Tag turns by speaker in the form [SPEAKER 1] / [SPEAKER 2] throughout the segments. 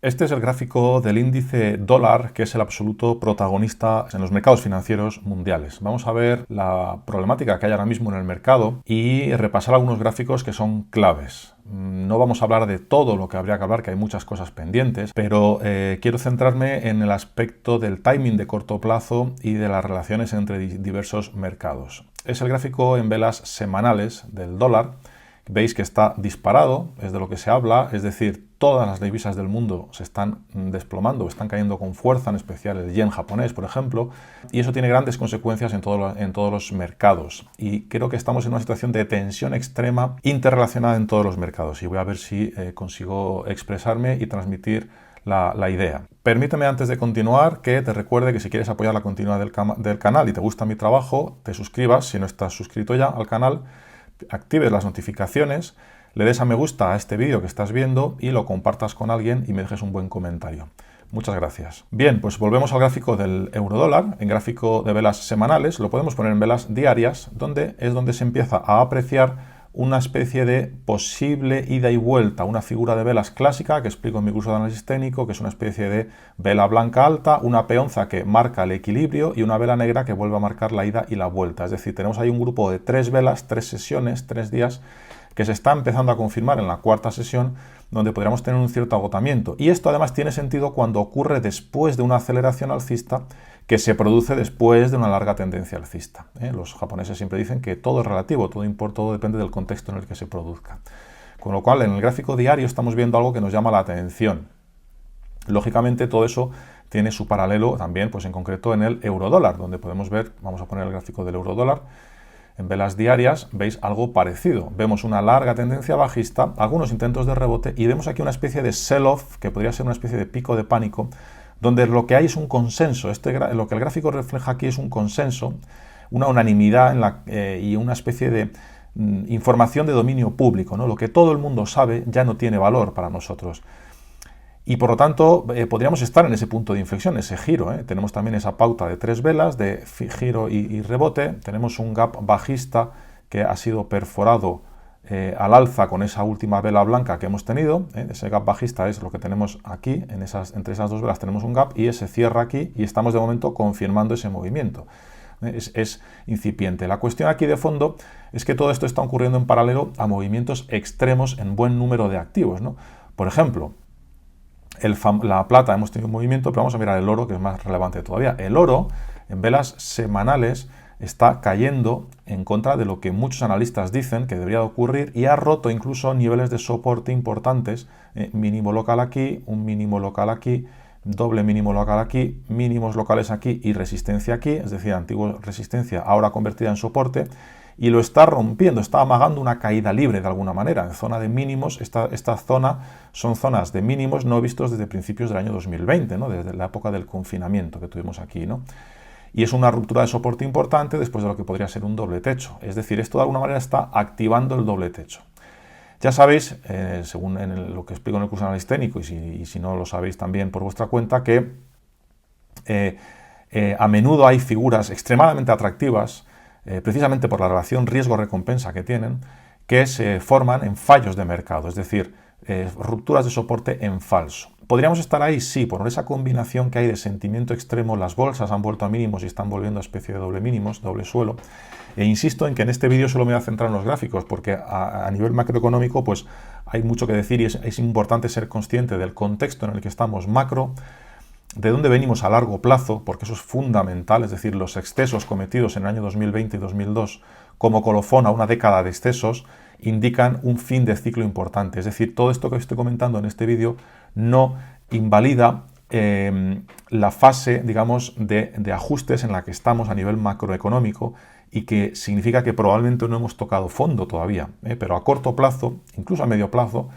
[SPEAKER 1] Este es el gráfico del índice dólar, que es el absoluto protagonista en los mercados financieros mundiales. Vamos a ver la problemática que hay ahora mismo en el mercado y repasar algunos gráficos que son claves. No vamos a hablar de todo lo que habría que hablar, que hay muchas cosas pendientes, pero quiero centrarme en el aspecto del timing de corto plazo y de las relaciones entre diversos mercados. Es el gráfico en velas semanales del dólar. Veis que está disparado, es de lo que se habla, es decir, todas las divisas del mundo se están desplomando, están cayendo con fuerza, en especial el yen japonés, por ejemplo, y eso tiene grandes consecuencias en todos los mercados. Y creo que estamos en una situación de tensión extrema interrelacionada en todos los mercados. Y voy a ver si consigo expresarme y transmitir la idea. Permíteme, antes de continuar, que te recuerde que si quieres apoyar la continuidad del canal y te gusta mi trabajo, te suscribas si no estás suscrito ya al canal, actives las notificaciones, le des a me gusta a este vídeo que estás viendo y lo compartas con alguien y me dejes un buen comentario. Muchas gracias. Bien, pues volvemos al gráfico del euro-dólar. En gráfico de velas semanales lo podemos poner en velas diarias, donde se empieza a apreciar una especie de posible ida y vuelta, una figura de velas clásica que explico en mi curso de análisis técnico, que es una especie de vela blanca alta, una peonza que marca el equilibrio y una vela negra que vuelve a marcar la ida y la vuelta. Es decir, tenemos ahí un grupo de 3 velas, 3 sesiones, 3 días, que se está empezando a confirmar en la cuarta sesión, donde podríamos tener un cierto agotamiento. Y esto además tiene sentido cuando ocurre después de una aceleración alcista que se produce después de una larga tendencia alcista. Los japoneses siempre dicen que todo es relativo, todo depende del contexto en el que se produzca. Con lo cual, en el gráfico diario estamos viendo algo que nos llama la atención. Lógicamente, todo eso tiene su paralelo también, pues en concreto en el eurodólar, donde podemos ver, vamos a poner el gráfico del eurodólar, en velas diarias veis algo parecido. Vemos una larga tendencia bajista, algunos intentos de rebote y vemos aquí una especie de sell-off, que podría ser una especie de pico de pánico, donde lo que hay es un consenso. Lo que el gráfico refleja aquí es un consenso, una unanimidad y una especie de información de dominio público, ¿no? Lo que todo el mundo sabe ya no tiene valor para nosotros. Y por lo tanto, podríamos estar en ese punto de inflexión, ese giro. Tenemos también esa pauta de 3 velas de giro y rebote. Tenemos un gap bajista que ha sido perforado al alza con esa última vela blanca que hemos tenido. Ese gap bajista es lo que tenemos aquí, entre esas 2 velas tenemos un gap y ese cierra aquí y estamos de momento confirmando ese movimiento. Es incipiente. La cuestión aquí de fondo es que todo esto está ocurriendo en paralelo a movimientos extremos en buen número de activos, ¿no? Por ejemplo, la plata hemos tenido un movimiento, pero vamos a mirar el oro, que es más relevante todavía. El oro, en velas semanales, está cayendo en contra de lo que muchos analistas dicen que debería de ocurrir y ha roto incluso niveles de soporte importantes, mínimo local aquí, un mínimo local aquí, doble mínimo local aquí, mínimos locales aquí y resistencia aquí, es decir, antigua resistencia ahora convertida en soporte, y lo está rompiendo, está amagando una caída libre de alguna manera. En zona de mínimos, esta zona son zonas de mínimos no vistos desde principios del año 2020, ¿no? Desde la época del confinamiento que tuvimos aquí, ¿no? Y es una ruptura de soporte importante después de lo que podría ser un doble techo. Es decir, esto de alguna manera está activando el doble techo. Ya sabéis, según lo que explico en el curso de análisis técnico, y si no lo sabéis también por vuestra cuenta, que a menudo hay figuras extremadamente atractivas, precisamente por la relación riesgo-recompensa que tienen, que se forman en fallos de mercado, es decir, rupturas de soporte en falso. ¿Podríamos estar ahí? Sí, por esa combinación que hay de sentimiento extremo. Las bolsas han vuelto a mínimos y están volviendo a especie de doble mínimos, doble suelo. E insisto en que en este vídeo solo me voy a centrar en los gráficos, porque a nivel macroeconómico pues hay mucho que decir y es importante ser consciente del contexto en el que estamos macro, de dónde venimos a largo plazo, porque eso es fundamental, es decir, los excesos cometidos en el año 2020 y 2002 como colofón a una década de excesos indican un fin de ciclo importante. Es decir, todo esto que estoy comentando en este vídeo no invalida la fase, digamos, de ajustes en la que estamos a nivel macroeconómico y que significa que probablemente no hemos tocado fondo todavía, pero a corto plazo, incluso a medio plazo,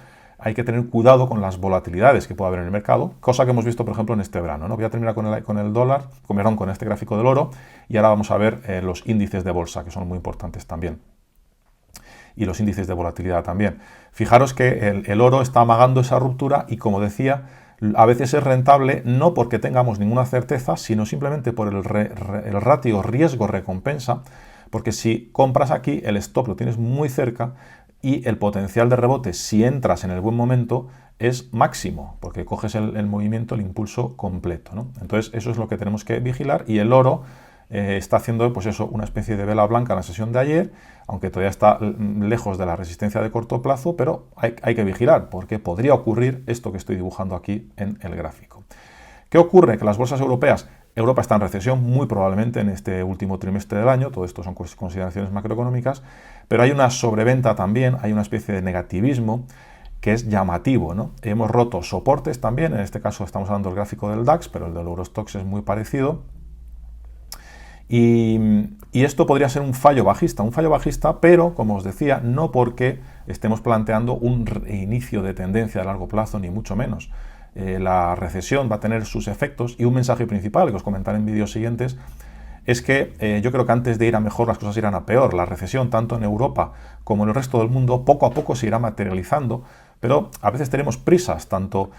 [SPEAKER 1] hay que tener cuidado con las volatilidades que pueda haber en el mercado, cosa que hemos visto, por ejemplo, en este verano, ¿no? Voy a terminar con el dólar, con este gráfico del oro, y ahora vamos a ver los índices de bolsa, que son muy importantes también. Y los índices de volatilidad también. Fijaros que el oro está amagando esa ruptura y, como decía, a veces es rentable no porque tengamos ninguna certeza, sino simplemente por el ratio riesgo-recompensa, porque si compras aquí, el stop lo tienes muy cerca, y el potencial de rebote, si entras en el buen momento, es máximo, porque coges el movimiento, el impulso completo, ¿no? Entonces eso es lo que tenemos que vigilar, y el oro está haciendo pues eso, una especie de vela blanca en la sesión de ayer, aunque todavía está lejos de la resistencia de corto plazo, pero hay que vigilar, porque podría ocurrir esto que estoy dibujando aquí en el gráfico. ¿Qué ocurre? Que las bolsas europeas, Europa está en recesión muy probablemente en este último trimestre del año, todo esto son consideraciones macroeconómicas, pero hay una sobreventa también, hay una especie de negativismo que es llamativo, ¿no? Hemos roto soportes también, en este caso estamos hablando del gráfico del DAX, pero el del Eurostoxx es muy parecido. Y esto podría ser un fallo bajista, pero, como os decía, no porque estemos planteando un reinicio de tendencia a largo plazo, ni mucho menos. La recesión va a tener sus efectos, y un mensaje principal que os comentaré en vídeos siguientes es que yo creo que antes de ir a mejor las cosas irán a peor. La recesión, tanto en Europa como en el resto del mundo, poco a poco se irá materializando, pero a veces tenemos prisas, tanto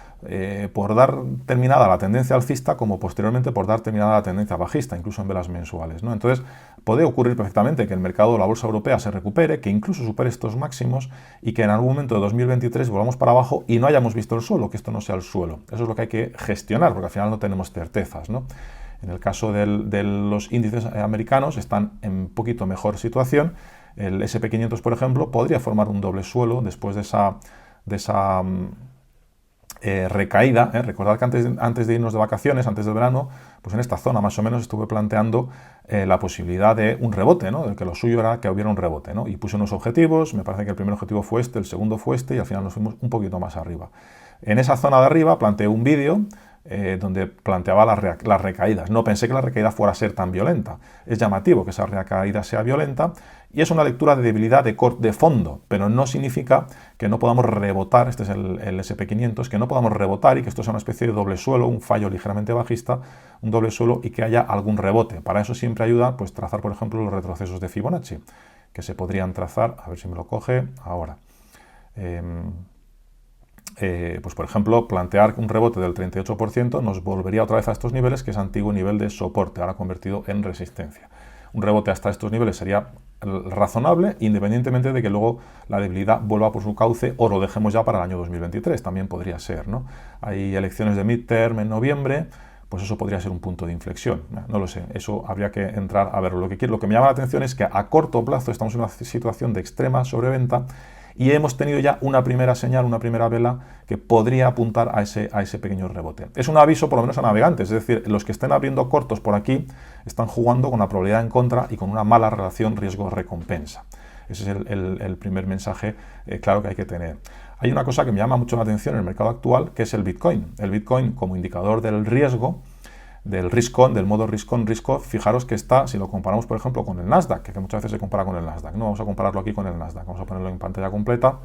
[SPEAKER 1] por dar terminada la tendencia alcista como posteriormente por dar terminada la tendencia bajista, incluso en velas mensuales, ¿no? Entonces puede ocurrir perfectamente que el mercado, la bolsa europea, se recupere, que incluso supere estos máximos y que en algún momento de 2023 volvamos para abajo y no hayamos visto el suelo, que esto no sea el suelo. Eso es lo que hay que gestionar, porque al final no tenemos certezas, ¿no? En el caso de los índices americanos están en un poquito mejor situación. El SP500, por ejemplo, podría formar un doble suelo después de esa recaída. Recordad que antes de irnos de vacaciones, antes del verano, pues en esta zona más o menos estuve planteando la posibilidad de un rebote, ¿no? De que lo suyo era que hubiera un rebote, ¿no? Y puse unos objetivos, me parece que el primer objetivo fue este, el segundo fue este, y al final nos fuimos un poquito más arriba. En esa zona de arriba planteé un vídeo donde planteaba las recaídas. No pensé que la recaída fuera a ser tan violenta. Es llamativo que esa recaída sea violenta, y es una lectura de debilidad de fondo, pero no significa que no podamos rebotar. Este es el SP500, que no podamos rebotar y que esto sea una especie de doble suelo, un fallo ligeramente bajista, un doble suelo, y que haya algún rebote. Para eso siempre ayuda pues trazar, por ejemplo, los retrocesos de Fibonacci, que se podrían trazar, a ver si me lo coge ahora. Pues por ejemplo, plantear un rebote del 38% nos volvería otra vez a estos niveles, que es antiguo nivel de soporte, ahora convertido en resistencia. Un rebote hasta estos niveles sería razonable, independientemente de que luego la debilidad vuelva por su cauce o lo dejemos ya para el año 2023, también podría ser, ¿no? Hay elecciones de midterm en noviembre, pues eso podría ser un punto de inflexión. No lo sé, eso habría que entrar a verlo. Lo que me llama la atención es que a corto plazo estamos en una situación de extrema sobreventa, y hemos tenido ya una primera señal, una primera vela que podría apuntar a ese pequeño rebote. Es un aviso por lo menos a navegantes, es decir, los que estén abriendo cortos por aquí están jugando con la probabilidad en contra y con una mala relación riesgo-recompensa. Ese es el primer mensaje claro que hay que tener. Hay una cosa que me llama mucho la atención en el mercado actual, que es el Bitcoin. El Bitcoin como indicador del riesgo, del risk-on, del modo risk-on, risk-off, fijaros que está, si lo comparamos por ejemplo con el Nasdaq, que muchas veces se compara con el Nasdaq, no vamos a compararlo aquí con el Nasdaq, vamos a ponerlo en pantalla completa.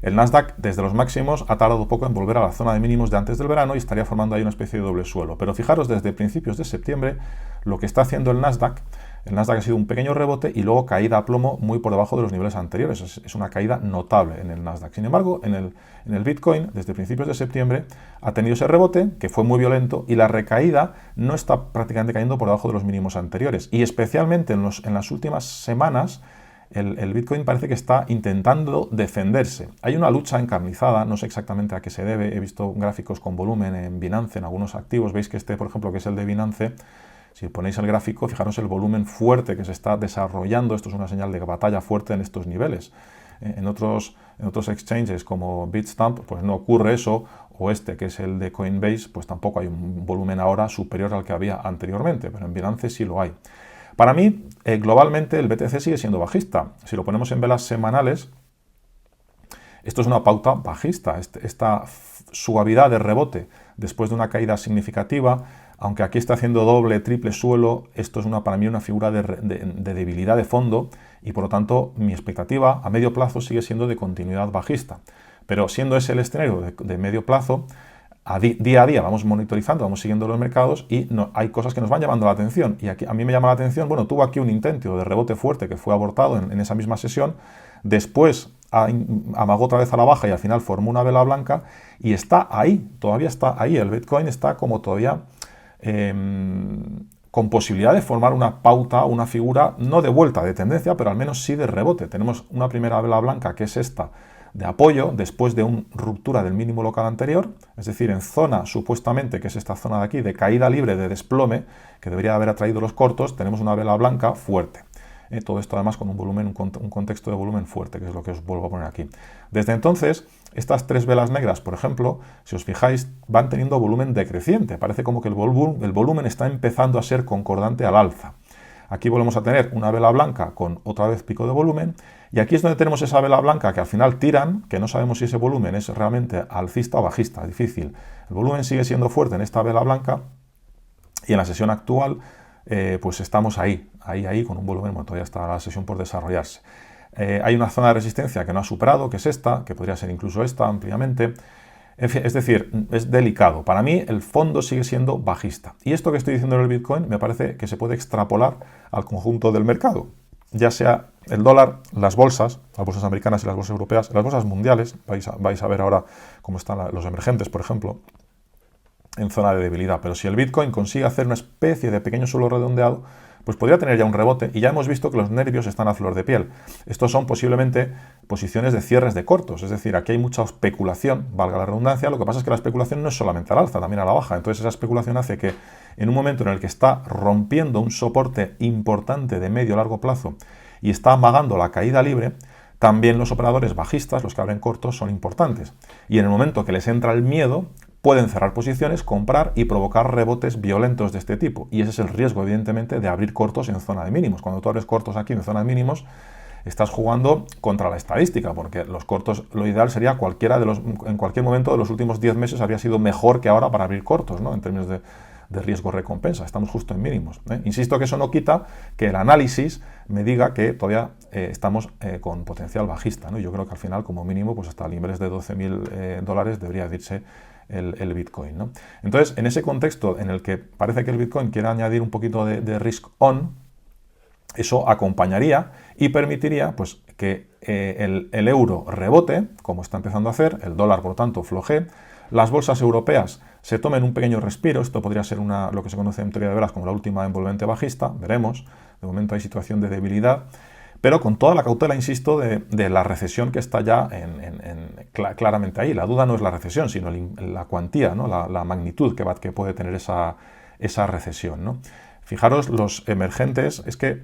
[SPEAKER 1] El Nasdaq desde los máximos ha tardado poco en volver a la zona de mínimos de antes del verano y estaría formando ahí una especie de doble suelo, pero fijaros desde principios de septiembre lo que está haciendo el Nasdaq ha sido un pequeño rebote y luego caída a plomo muy por debajo de los niveles anteriores. Es una caída notable en el Nasdaq. Sin embargo, en el Bitcoin, desde principios de septiembre, ha tenido ese rebote, que fue muy violento, y la recaída no está prácticamente cayendo por debajo de los mínimos anteriores. Y especialmente en las últimas semanas, el Bitcoin parece que está intentando defenderse. Hay una lucha encarnizada, no sé exactamente a qué se debe. He visto gráficos con volumen en Binance, en algunos activos. Veis que este, por ejemplo, que es el de Binance, si ponéis el gráfico, fijaros el volumen fuerte que se está desarrollando. Esto es una señal de batalla fuerte en estos niveles. En otros exchanges como Bitstamp, pues no ocurre eso, o este, que es el de Coinbase, pues tampoco hay un volumen ahora superior al que había anteriormente, pero en Binance sí lo hay. Para mí, globalmente, el BTC sigue siendo bajista. Si lo ponemos en velas semanales, esto es una pauta bajista. Esta suavidad de rebote después de una caída significativa, aunque aquí está haciendo doble, triple suelo, esto es para mí una figura de debilidad de fondo, y por lo tanto mi expectativa a medio plazo sigue siendo de continuidad bajista. Pero siendo ese el escenario de medio plazo, día a día vamos monitorizando, vamos siguiendo los mercados, y hay cosas que nos van llamando la atención. Y aquí, a mí me llama la atención, bueno, tuvo aquí un intento de rebote fuerte que fue abortado en esa misma sesión, después amagó otra vez a la baja y al final formó una vela blanca, y está ahí, todavía está ahí. El Bitcoin está como todavía con posibilidad de formar una pauta, una figura, no de vuelta de tendencia, pero al menos sí de rebote. Tenemos una primera vela blanca, que es esta, de apoyo, después de una ruptura del mínimo local anterior, es decir, en zona, supuestamente, que es esta zona de aquí, de caída libre, de desplome, que debería haber atraído los cortos, tenemos una vela blanca fuerte. Todo esto además con un volumen, un contexto de volumen fuerte, que es lo que os vuelvo a poner aquí. Desde entonces, estas tres velas negras, por ejemplo, si os fijáis, van teniendo volumen decreciente. Parece como que el volumen está empezando a ser concordante al alza. Aquí volvemos a tener una vela blanca con otra vez pico de volumen, y aquí es donde tenemos esa vela blanca que al final tiran, que no sabemos si ese volumen es realmente alcista o bajista, difícil. El volumen sigue siendo fuerte en esta vela blanca, y en la sesión actual pues estamos ahí, con un volumen, bueno, todavía está la sesión por desarrollarse. Hay una zona de resistencia que no ha superado, que es esta, que podría ser incluso esta ampliamente. Es decir, es delicado. Para mí el fondo sigue siendo bajista. Y esto que estoy diciendo en el Bitcoin me parece que se puede extrapolar al conjunto del mercado. Ya sea el dólar, las bolsas americanas y las bolsas europeas, las bolsas mundiales, vais a ver ahora cómo están los emergentes, por ejemplo, en zona de debilidad. Pero si el Bitcoin consigue hacer una especie de pequeño suelo redondeado, pues podría tener ya un rebote, y ya hemos visto que los nervios están a flor de piel. Estos son posiblemente posiciones de cierres de cortos, es decir, aquí hay mucha especulación, valga la redundancia. Lo que pasa es que la especulación no es solamente al alza, también a la baja. Entonces esa especulación hace que en un momento en el que está rompiendo un soporte importante de medio a largo plazo y está amagando la caída libre, también los operadores bajistas, los que abren cortos, son importantes. Y en el momento que les entra el miedo, pueden cerrar posiciones, comprar y provocar rebotes violentos de este tipo. Y ese es el riesgo, evidentemente, de abrir cortos en zona de mínimos. Cuando tú abres cortos aquí en zona de mínimos, estás jugando contra la estadística, porque los cortos, lo ideal sería en cualquier momento de los últimos 10 meses habría sido mejor que ahora para abrir cortos, ¿no? En términos de riesgo-recompensa. Estamos justo en mínimos. Insisto que eso no quita que el análisis me diga que todavía estamos con potencial bajista, ¿no? Yo creo que al final, como mínimo, pues hasta niveles de $12.000 debería irse el Bitcoin, ¿no? Entonces, en ese contexto en el que parece que el Bitcoin quiere añadir un poquito de risk on, eso acompañaría y permitiría pues, que el euro rebote, como está empezando a hacer, el dólar, por lo tanto, flojee, las bolsas europeas se tomen un pequeño respiro. Esto podría ser lo que se conoce en teoría de velas como la última envolvente bajista, veremos. De momento hay situación de debilidad, pero con toda la cautela, insisto, de la recesión que está ya claramente ahí. La duda no es la recesión, sino la cuantía, ¿no? la magnitud que puede tener esa recesión, ¿no? Fijaros, los emergentes, es que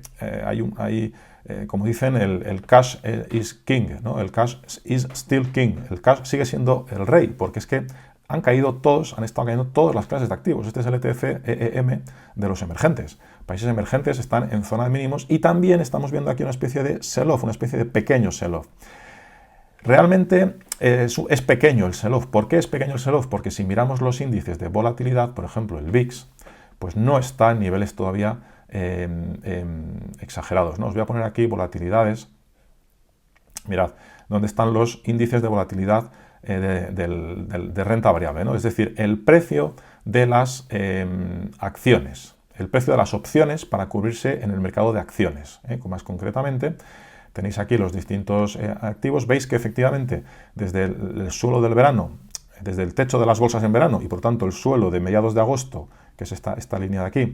[SPEAKER 1] como dicen, el cash is king, ¿no? El cash is still king. El cash sigue siendo el rey, porque es que han estado cayendo todas las clases de activos. Este es el ETF EEM de los emergentes. Países emergentes están en zona de mínimos, y también estamos viendo aquí una especie de sell-off, una especie de pequeño sell-off. Realmente es pequeño el sell-off. ¿Por qué es pequeño el sell-off? Porque si miramos los índices de volatilidad, por ejemplo el VIX, pues no está en niveles todavía exagerados, ¿no? Os voy a poner aquí volatilidades. Mirad, ¿dónde están los índices de volatilidad de renta variable, ¿no? Es decir, el precio de las acciones, el precio de las opciones para cubrirse en el mercado de acciones. Más concretamente, tenéis aquí los distintos activos. Veis que efectivamente desde el suelo del verano, desde el techo de las bolsas en verano, y por tanto el suelo de mediados de agosto, que es esta línea de aquí,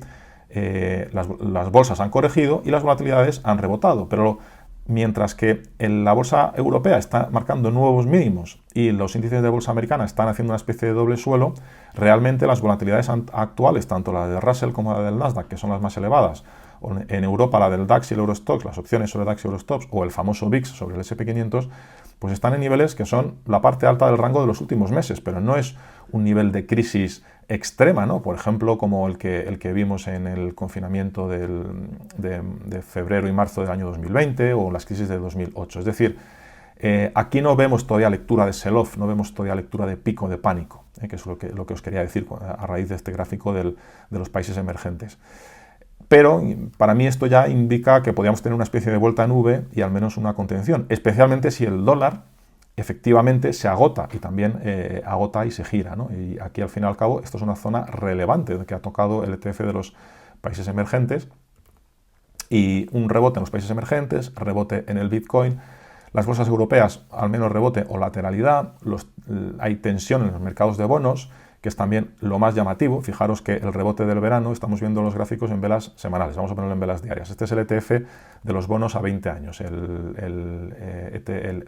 [SPEAKER 1] las bolsas han corregido y las volatilidades han rebotado, pero mientras que la bolsa europea está marcando nuevos mínimos y los índices de bolsa americana están haciendo una especie de doble suelo, realmente las volatilidades actuales, tanto la de Russell como la del Nasdaq, que son las más elevadas, o en Europa la del DAX y el Eurostoxx, las opciones sobre DAX y Eurostoxx, o el famoso VIX sobre el SP500, pues están en niveles que son la parte alta del rango de los últimos meses, pero no es un nivel de crisis extrema, ¿no? Por ejemplo, como el que vimos en el confinamiento de febrero y marzo del año 2020 o las crisis de 2008. Es decir, aquí no vemos todavía lectura de sell-off, no vemos todavía lectura de pico de pánico, que es lo que os quería decir a raíz de este gráfico de los países emergentes. Pero para mí esto ya indica que podríamos tener una especie de vuelta en V y al menos una contención, especialmente si el dólar efectivamente se agota y también agota y se gira, ¿no? Y aquí al fin y al cabo esto es una zona relevante que ha tocado el ETF de los países emergentes, y un rebote en los países emergentes, rebote en el Bitcoin. Las bolsas europeas al menos rebote o lateralidad, hay tensión en los mercados de bonos, que es también lo más llamativo. Fijaros que el rebote del verano, estamos viendo los gráficos en velas semanales, vamos a ponerlo en velas diarias. Este es el ETF de los bonos a 20 años, el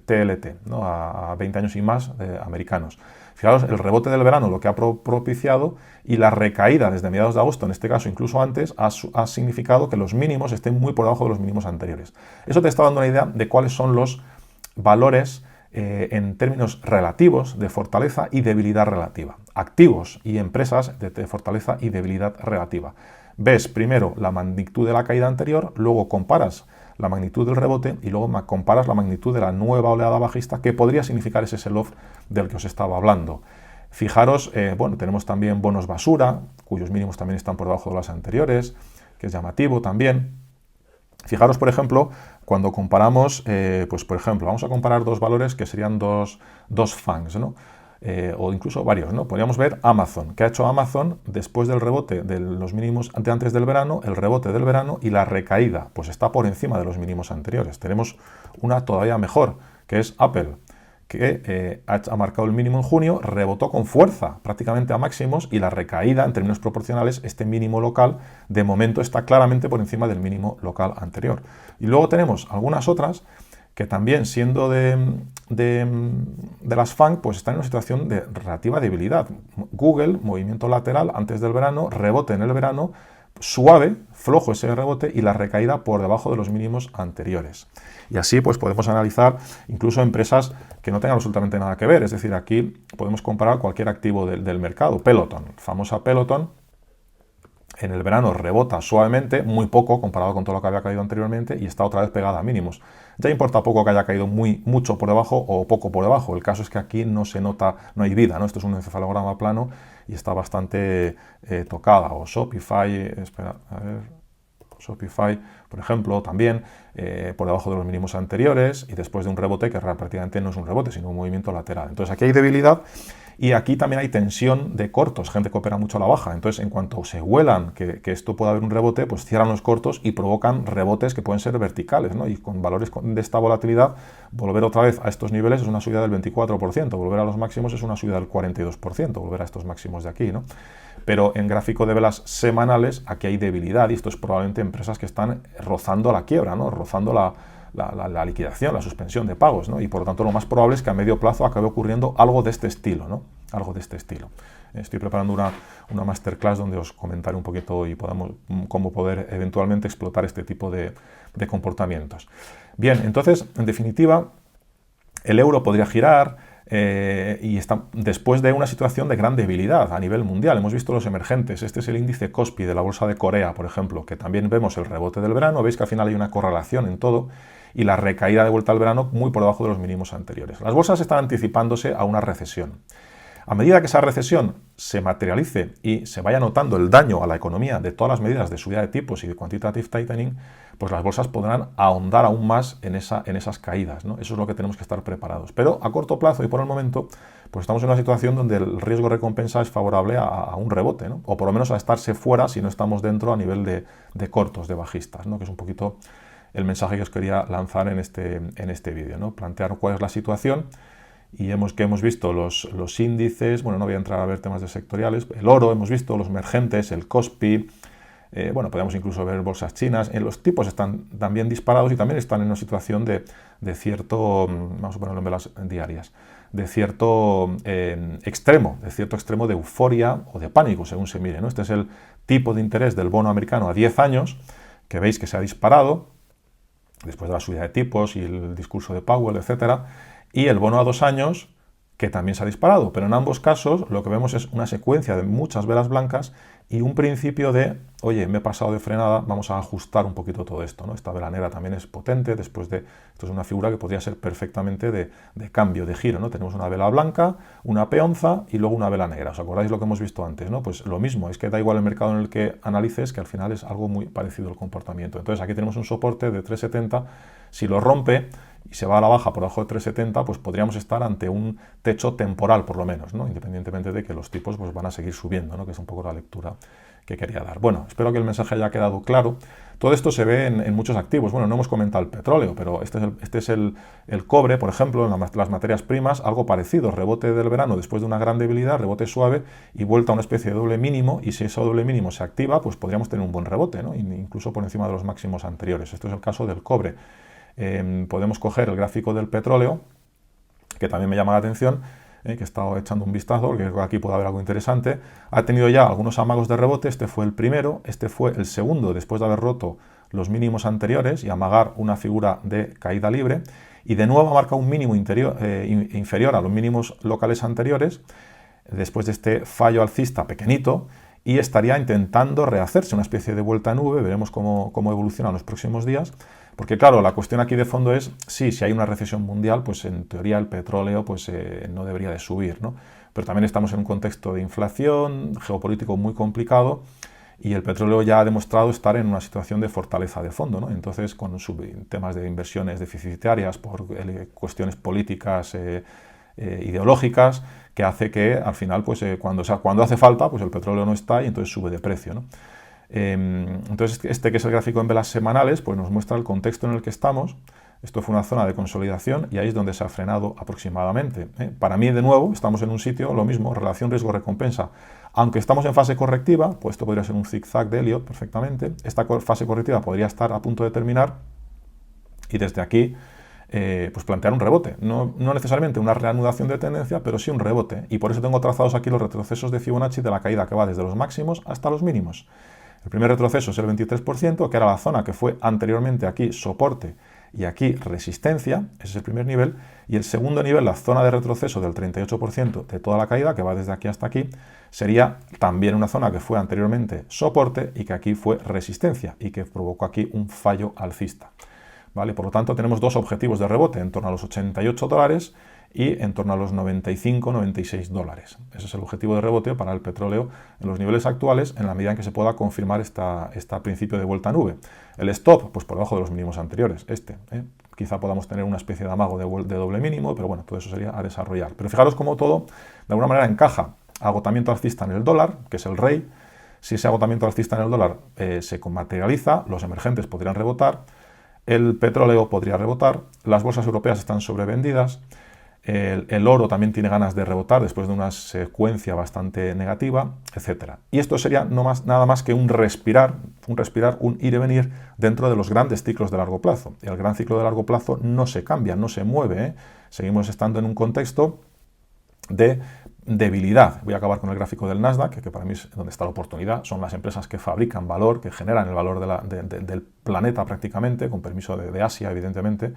[SPEAKER 1] TLT, ¿no? A 20 años y más americanos. Fijaros, el rebote del verano lo que ha propiciado, y la recaída desde mediados de agosto, en este caso incluso antes, ha significado que los mínimos estén muy por debajo de los mínimos anteriores. Eso te está dando una idea de cuáles son los valores en términos relativos de fortaleza y debilidad relativa. Activos y empresas de fortaleza y debilidad relativa. Ves primero la magnitud de la caída anterior, luego comparas la magnitud del rebote y luego comparas la magnitud de la nueva oleada bajista que podría significar ese sell-off del que os estaba hablando. Fijaros, bueno, tenemos también bonos basura, cuyos mínimos también están por debajo de los anteriores, que es llamativo también. Fijaros, por ejemplo, cuando comparamos, pues por ejemplo, vamos a comparar dos valores que serían dos FANGs, ¿no? O incluso varios, ¿no? Podríamos ver Amazon. ¿Qué ha hecho Amazon después del rebote de los mínimos de antes del verano, el rebote del verano y la recaída? Pues está por encima de los mínimos anteriores. Tenemos una todavía mejor, que es Apple, que ha marcado el mínimo en junio, rebotó con fuerza prácticamente a máximos, y la recaída en términos proporcionales, este mínimo local, de momento está claramente por encima del mínimo local anterior. Y luego tenemos algunas otras que también, siendo de las FANG, pues están en una situación de relativa debilidad. Google, movimiento lateral antes del verano, rebote en el verano, suave, flojo ese rebote, y la recaída por debajo de los mínimos anteriores. Y así pues podemos analizar incluso empresas que no tengan absolutamente nada que ver. Es decir, aquí podemos comparar cualquier activo del mercado. Peloton, famosa Peloton, en el verano rebota suavemente, muy poco comparado con todo lo que había caído anteriormente, y está otra vez pegada a mínimos. Ya importa poco que haya caído mucho por debajo o poco por debajo. El caso es que aquí no se nota, no hay vida, ¿no? Esto es un encefalograma plano y está bastante tocada. O Shopify, espera, a ver, Shopify, por ejemplo, también por debajo de los mínimos anteriores, y después de un rebote que prácticamente no es un rebote, sino un movimiento lateral. Entonces aquí hay debilidad. Y aquí también hay tensión de cortos, gente que opera mucho a la baja. Entonces, en cuanto se huelan que esto pueda haber un rebote, pues cierran los cortos y provocan rebotes que pueden ser verticales, ¿no? Y con valores de esta volatilidad, volver otra vez a estos niveles es una subida del 24%, volver a los máximos es una subida del 42%, volver a estos máximos de aquí, ¿no? Pero en gráfico de velas semanales, aquí hay debilidad, y esto es probablemente empresas que están rozando la quiebra, ¿no? Rozando la liquidación, la suspensión de pagos, ¿no? Y por lo tanto lo más probable es que a medio plazo acabe ocurriendo algo de este estilo, ¿no? Algo de este estilo. Estoy preparando una masterclass donde os comentaré un poquito y cómo poder eventualmente explotar este tipo de comportamientos. Bien, entonces, en definitiva, el euro podría girar, y está después de una situación de gran debilidad a nivel mundial. Hemos visto los emergentes. Este es el índice Kospi de la bolsa de Corea, por ejemplo, que también vemos el rebote del verano. Veis que al final hay una correlación en todo, y la recaída de vuelta al verano muy por debajo de los mínimos anteriores. Las bolsas están anticipándose a una recesión. A medida que esa recesión se materialice y se vaya notando el daño a la economía de todas las medidas de subida de tipos y de quantitative tightening, pues las bolsas podrán ahondar aún más en esas caídas, ¿no? Eso es lo que tenemos que estar preparados. Pero a corto plazo y por el momento, pues estamos en una situación donde el riesgo-recompensa es favorable a un rebote, ¿no? O por lo menos a estarse fuera si no estamos dentro a nivel de cortos, de bajistas, ¿no? Que es un poquito el mensaje que os quería lanzar en este vídeo, ¿no? Plantear cuál es la situación. Y hemos visto los índices, bueno, no voy a entrar a ver temas de sectoriales, el oro, hemos visto los emergentes, el Kospi, bueno, podemos incluso ver bolsas chinas, los tipos están también disparados y también están en una situación de cierto, vamos a ponerlo en velas diarias, de cierto extremo, de euforia o de pánico, según se mire, ¿no? Este es el tipo de interés del bono americano a 10 años, que veis que se ha disparado después de la subida de tipos y el discurso de Powell, etcétera. Y el bono a 2 años, que también se ha disparado, pero en ambos casos lo que vemos es una secuencia de muchas velas blancas y un principio de, oye, me he pasado de frenada, vamos a ajustar un poquito todo esto, ¿no? Esta vela negra también es potente, esto es una figura que podría ser perfectamente de cambio, de giro, ¿no? Tenemos una vela blanca, una peonza y luego una vela negra. ¿Os acordáis lo que hemos visto antes, no? Pues lo mismo, es que da igual el mercado en el que analices, que al final es algo muy parecido al comportamiento. Entonces aquí tenemos un soporte de 3,70, si lo rompe, y se va a la baja por debajo de 3,70, pues podríamos estar ante un techo temporal por lo menos, ¿no? Independientemente de que los tipos pues, van a seguir subiendo, ¿no? Que es un poco la lectura que quería dar. Bueno, espero que el mensaje haya quedado claro. Todo esto se ve en muchos activos. Bueno, no hemos comentado el petróleo, pero este es el cobre, por ejemplo, en las materias primas, algo parecido. Rebote del verano después de una gran debilidad, rebote suave y vuelta a una especie de doble mínimo. Y si ese doble mínimo se activa, pues podríamos tener un buen rebote, ¿no? Incluso por encima de los máximos anteriores. Esto es el caso del cobre. Podemos coger el gráfico del petróleo, que también me llama la atención, que he estado echando un vistazo, porque aquí puede haber algo interesante. Ha tenido ya algunos amagos de rebote, este fue el primero, este fue el segundo después de haber roto los mínimos anteriores y amagar una figura de caída libre, y de nuevo marca un mínimo inferior a los mínimos locales anteriores, después de este fallo alcista pequeñito, y estaría intentando rehacerse una especie de vuelta en V. Veremos cómo evoluciona en los próximos días, porque claro, la cuestión aquí de fondo es, sí, si hay una recesión mundial, pues en teoría el petróleo pues, no debería de subir, ¿no? Pero también estamos en un contexto de inflación, geopolítico muy complicado, y el petróleo ya ha demostrado estar en una situación de fortaleza de fondo, ¿no? Entonces, con temas de inversiones deficitarias por cuestiones políticas, ideológicas, que hace que al final, pues, cuando hace falta, pues el petróleo no está y entonces sube de precio, ¿no? Entonces, este que es el gráfico en velas semanales, pues nos muestra el contexto en el que estamos. Esto fue una zona de consolidación y ahí es donde se ha frenado aproximadamente. Para mí, de nuevo, estamos en un sitio, lo mismo, relación riesgo-recompensa. Aunque estamos en fase correctiva, pues esto podría ser un zigzag de Elliott perfectamente. Esta fase correctiva podría estar a punto de terminar y desde aquí pues plantear un rebote. No necesariamente una reanudación de tendencia, pero sí un rebote. Y por eso tengo trazados aquí los retrocesos de Fibonacci de la caída que va desde los máximos hasta los mínimos. El primer retroceso es el 23%, que era la zona que fue anteriormente aquí soporte y aquí resistencia, ese es el primer nivel, y el segundo nivel, la zona de retroceso del 38% de toda la caída, que va desde aquí hasta aquí, sería también una zona que fue anteriormente soporte y que aquí fue resistencia y que provocó aquí un fallo alcista. ¿Vale? Por lo tanto, tenemos dos objetivos de rebote en torno a los $88 y en torno a los 95-96 dólares. Ese es el objetivo de rebote para el petróleo en los niveles actuales, en la medida en que se pueda confirmar este principio de vuelta a nube. El stop, pues por debajo de los mínimos anteriores, Quizá podamos tener una especie de amago de doble mínimo, pero bueno, todo eso sería a desarrollar. Pero fijaros cómo todo, de alguna manera, encaja. Agotamiento alcista en el dólar, que es el rey. Si ese agotamiento alcista en el dólar se materializa, los emergentes podrían rebotar, el petróleo podría rebotar, las bolsas europeas están sobrevendidas, el oro también tiene ganas de rebotar después de una secuencia bastante negativa, etc. Y esto sería nada más que un respirar, un ir y venir dentro de los grandes ciclos de largo plazo. El gran ciclo de largo plazo no se cambia, no se mueve, Seguimos estando en un contexto de debilidad. Voy a acabar con el gráfico del Nasdaq, que para mí es donde está la oportunidad. Son las empresas que fabrican valor, que generan el valor del planeta prácticamente, con permiso de Asia, evidentemente.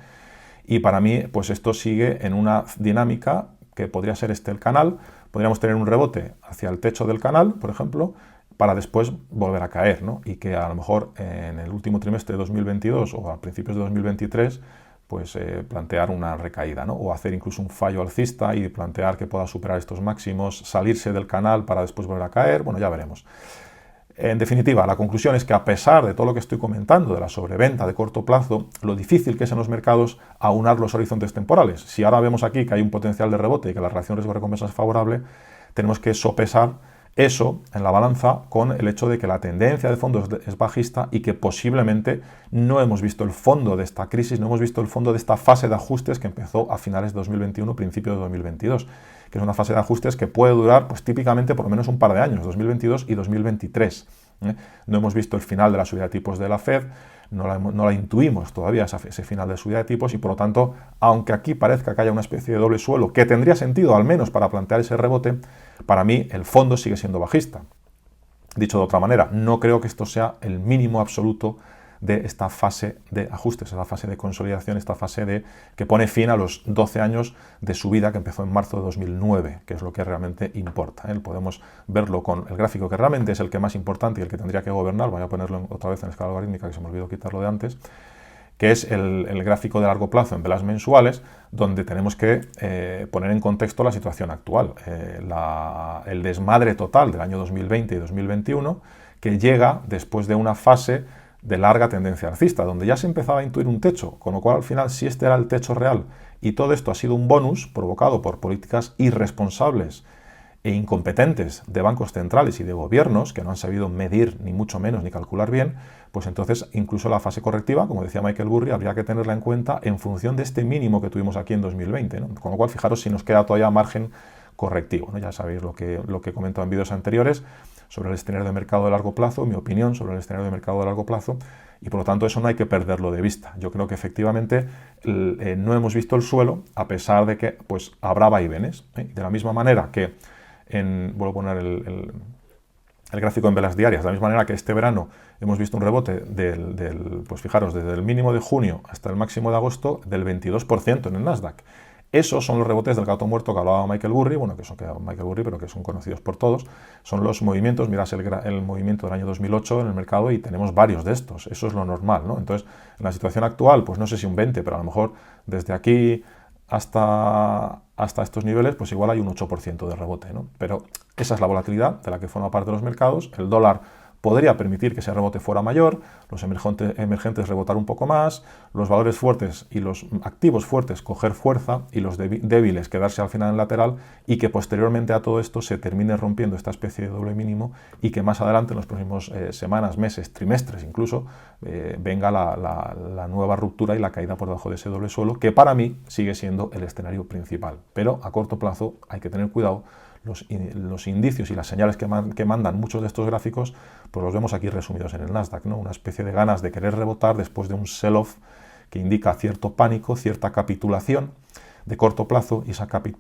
[SPEAKER 1] Y para mí, pues esto sigue en una dinámica que podría ser el canal. Podríamos tener un rebote hacia el techo del canal, por ejemplo, para después volver a caer, ¿no? Y que a lo mejor en el último trimestre de 2022 o a principios de 2023, pues plantear una recaída, ¿no? O hacer incluso un fallo alcista y plantear que pueda superar estos máximos, salirse del canal para después volver a caer. Bueno, ya veremos. En definitiva, la conclusión es que a pesar de todo lo que estoy comentando, de la sobreventa de corto plazo, lo difícil que es en los mercados aunar los horizontes temporales. Si ahora vemos aquí que hay un potencial de rebote y que la relación riesgo-recompensa es favorable, tenemos que sopesar eso en la balanza con el hecho de que la tendencia de fondo es bajista y que posiblemente no hemos visto el fondo de esta crisis, no hemos visto el fondo de esta fase de ajustes que empezó a finales de 2021, principios de 2022, que es una fase de ajustes que puede durar pues típicamente por lo menos un par de años, 2022 y 2023. No hemos visto el final de la subida de tipos de la Fed, no la intuimos todavía ese final de subida de tipos y por lo tanto, aunque aquí parezca que haya una especie de doble suelo que tendría sentido al menos para plantear ese rebote, para mí el fondo sigue siendo bajista. Dicho de otra manera, no creo que esto sea el mínimo absoluto de esta fase de ajustes, esta fase de consolidación, esta fase que pone fin a los 12 años de subida que empezó en marzo de 2009, que es lo que realmente importa. Podemos verlo con el gráfico que realmente es el que más importante y el que tendría que gobernar. Voy a ponerlo otra vez en escala logarítmica, que se me olvidó quitarlo de antes, que es el gráfico de largo plazo en velas mensuales, donde tenemos que poner en contexto la situación actual. El desmadre total del año 2020 y 2021, que llega después de una fase de larga tendencia alcista, donde ya se empezaba a intuir un techo, con lo cual al final si este era el techo real y todo esto ha sido un bonus provocado por políticas irresponsables e incompetentes de bancos centrales y de gobiernos que no han sabido medir ni mucho menos ni calcular bien, pues entonces incluso la fase correctiva, como decía Michael Burry, habría que tenerla en cuenta en función de este mínimo que tuvimos aquí en 2020, ¿no? Con lo cual fijaros si nos queda todavía margen correctivo, ¿no? Ya sabéis lo que he comentado en vídeos anteriores sobre el escenario de mercado de largo plazo, mi opinión sobre el escenario de mercado de largo plazo, y por lo tanto eso no hay que perderlo de vista. Yo creo que efectivamente no hemos visto el suelo, a pesar de que pues habrá vaivenes, ¿eh? De la misma manera que vuelvo a poner el gráfico en velas diarias, de la misma manera que este verano hemos visto un rebote pues fijaros, desde el mínimo de junio hasta el máximo de agosto del 22% en el Nasdaq. Esos son los rebotes del gato muerto que hablaba Michael Burry, bueno, que son Michael Burry, pero que son conocidos por todos. Son los movimientos, mirad el movimiento del año 2008 en el mercado y tenemos varios de estos. Eso es lo normal, ¿no? Entonces, en la situación actual, pues no sé si un 20, pero a lo mejor desde aquí hasta estos niveles, pues igual hay un 8% de rebote, ¿no? Pero esa es la volatilidad de la que forma parte de los mercados. El dólar podría permitir que ese rebote fuera mayor, los emergentes rebotar un poco más, los valores fuertes y los activos fuertes coger fuerza y los débiles quedarse al final en lateral, y que posteriormente a todo esto se termine rompiendo esta especie de doble mínimo y que más adelante, en los próximos semanas, meses, trimestres incluso, venga la nueva ruptura y la caída por debajo de ese doble suelo, que para mí sigue siendo el escenario principal. Pero a corto plazo hay que tener cuidado. Los indicios y las señales que mandan muchos de estos gráficos, pues los vemos aquí resumidos en el Nasdaq, ¿no? Una especie de ganas de querer rebotar después de un sell-off que indica cierto pánico, cierta capitulación de corto plazo,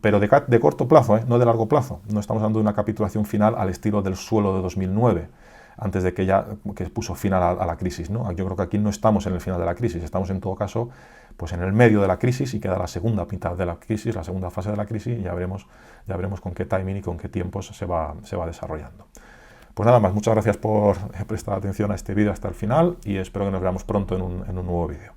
[SPEAKER 1] pero de corto plazo, no de largo plazo. No estamos hablando de una capitulación final al estilo del suelo de 2009, antes de que puso final a la crisis, ¿no? Yo creo que aquí no estamos en el final de la crisis, estamos en todo caso pues en el medio de la crisis, y queda la segunda mitad de la crisis, la segunda fase de la crisis, y ya veremos con qué timing y con qué tiempos se va desarrollando. Pues nada más, muchas gracias por prestar atención a este vídeo hasta el final y espero que nos veamos pronto en un nuevo vídeo.